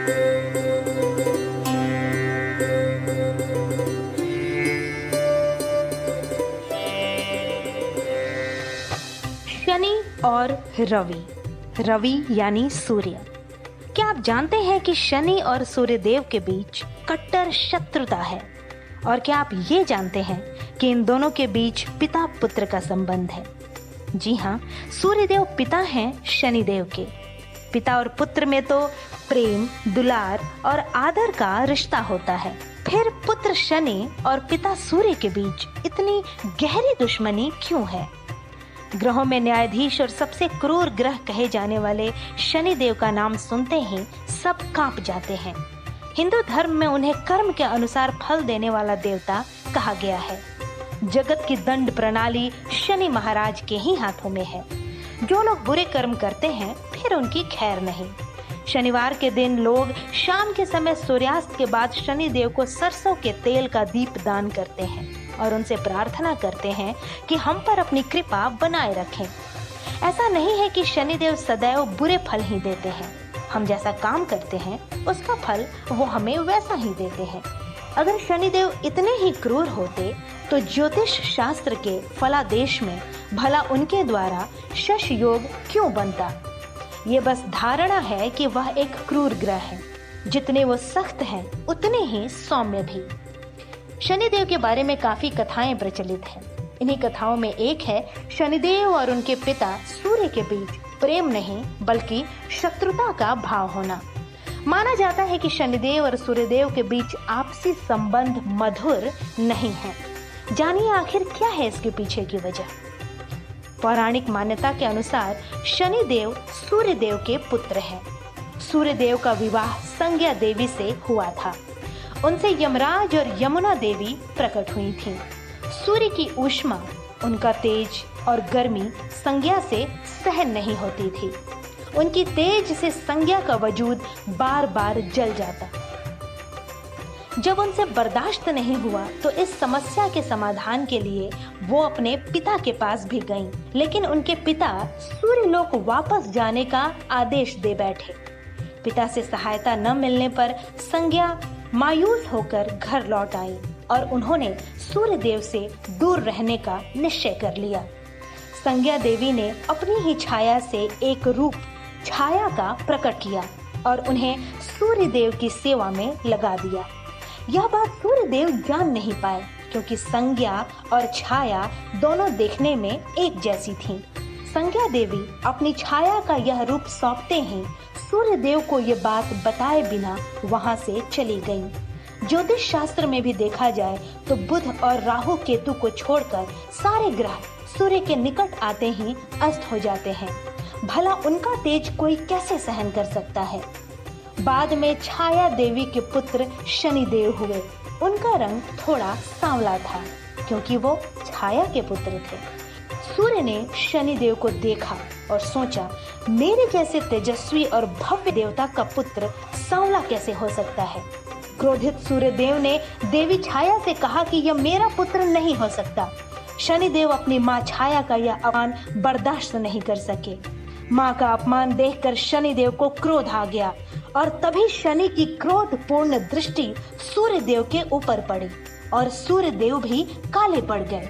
शनि और रवि। रवि यानी सूर्य। क्या आप जानते हैं कि शनि और सूर्य देव के बीच कट्टर शत्रुता है? और क्या आप ये जानते हैं कि इन दोनों के बीच पिता पुत्र का संबंध है? जी हाँ, सूर्य देव पिता हैं शनि देव के। पिता और पुत्र में तो प्रेम, दुलार और आदर का रिश्ता होता है। फिर पुत्र शनि और पिता सूर्य के बीच इतनी गहरी दुश्मनी क्यों है? ग्रहों में न्यायाधीश और सबसे क्रूर ग्रह कहे जाने वाले शनि देव का नाम सुनते ही सब कांप जाते हैं। हिंदू धर्म में उन्हें कर्म के अनुसार फल देने वाला देवता कहा गया है। जगत की दंड प्रणाली शनि महाराज के ही हाथों में है। जो लोग बुरे कर्म करते हैं फिर उनकी खैर नहीं। शनिवार के दिन लोग शाम के समय सूर्यास्त के बाद शनि देव को सरसों के तेल का दीप दान करते हैं और उनसे प्रार्थना करते हैं कि हम पर अपनी कृपा बनाए रखें। ऐसा नहीं है कि शनिदेव सदैव बुरे फल ही देते हैं। हम जैसा काम करते हैं उसका फल वो हमें वैसा ही देते हैं। अगर शनिदेव इतने ही क्रूर होते तो ज्योतिष शास्त्र के फलादेश में भला उनके द्वारा शश योग क्यों बनता? ये बस धारणा है कि वह एक क्रूर ग्रह है। जितने वो सख्त हैं उतने ही सौम्य भी। शनिदेव के बारे में काफी कथाएं प्रचलित हैं। इन्हीं कथाओं में एक है शनिदेव और उनके पिता सूर्य के बीच प्रेम नहीं बल्कि शत्रुता का भाव होना। माना जाता है कि शनिदेव और सूर्यदेव के बीच आपसी संबंध मधुर नहीं है। जानिए आखिर क्या है इसके पीछे की वजह। पौराणिक मान्यता के अनुसार शनिदेव सूर्यदेव के पुत्र हैं। सूर्यदेव का विवाह संज्ञा देवी से हुआ था। उनसे यमराज और यमुना देवी प्रकट हुई थीं। सूर्य की ऊष्मा, उनका तेज और गर्मी संज्ञा से सहन नहीं होती थी। उनकी तेज से संज्ञा का वजूद बार बार जल जाता। जब उनसे बर्दाश्त नहीं हुआ तो इस समस्या के समाधान के लिए वो अपने पिता के पास भी गईं। लेकिन उनके पिता सूर्यलोक वापस जाने का आदेश दे बैठे। पिता से सहायता न मिलने पर संज्ञा मायूस होकर घर लौट आई और उन्होंने सूर्यदेव से दूर रहने का निश्चय कर लिया। संज्ञा देवी ने अपनी ही छाया से एक रूप छाया का प्रकट किया और उन्हें सूर्यदेव की सेवा में लगा दिया। यह बात सूर्यदेव जान नहीं पाए क्योंकि संज्ञा और छाया दोनों देखने में एक जैसी थीं। संज्ञा देवी अपनी छाया का यह रूप सौंपते ही सूर्यदेव को ये बात बताए बिना वहां से चली गईं। ज्योतिष शास्त्र में भी देखा जाए तो बुध और राहु केतु को छोड़कर सारे ग्रह सूर्य के निकट आते ही अस्त हो जाते हैं। भला उनका तेज कोई कैसे सहन कर सकता है? बाद में छाया देवी के पुत्र शनिदेव हुए। उनका रंग थोड़ा सांवला था क्योंकि वो छाया के पुत्र थे। सूर्य ने शनिदेव को देखा और सोचा, मेरे जैसे तेजस्वी और भव्य देवता का पुत्र सांवला कैसे हो सकता है? क्रोधित सूर्यदेव ने देवी छाया से कहा कि यह मेरा पुत्र नहीं हो सकता। शनिदेव अपनी माँ छाया का यह अपमान बर्दाश्त नहीं कर सके। माँ का अपमान देखकर शनिदेव को क्रोध आ गया और तभी शनि की क्रोधपूर्ण दृष्टि सूर्यदेव के ऊपर पड़ी और सूर्यदेव भी काले पड़ गए।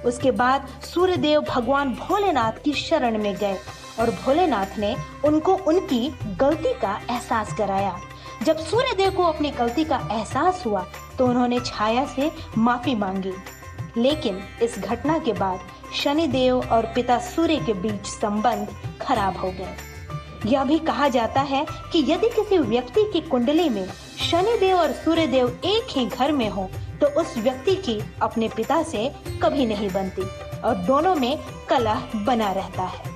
उसके बाद सूर्यदेव भगवान भोलेनाथ की शरण में गए और भोलेनाथ ने उनको उनकी गलती का एहसास कराया। जब सूर्यदेव को अपनी गलती का एहसास हुआ तो उन्होंने छाया से माफी मांगी। लेकिन इस घटना के बाद शनिदेव और पिता सूर्य के बीच संबंध खराब हो गए। यह भी कहा जाता है कि यदि किसी व्यक्ति की कुंडली में शनिदेव और सूर्यदेव एक ही घर में हो तो उस व्यक्ति की अपने पिता से कभी नहीं बनती और दोनों में कलह बना रहता है।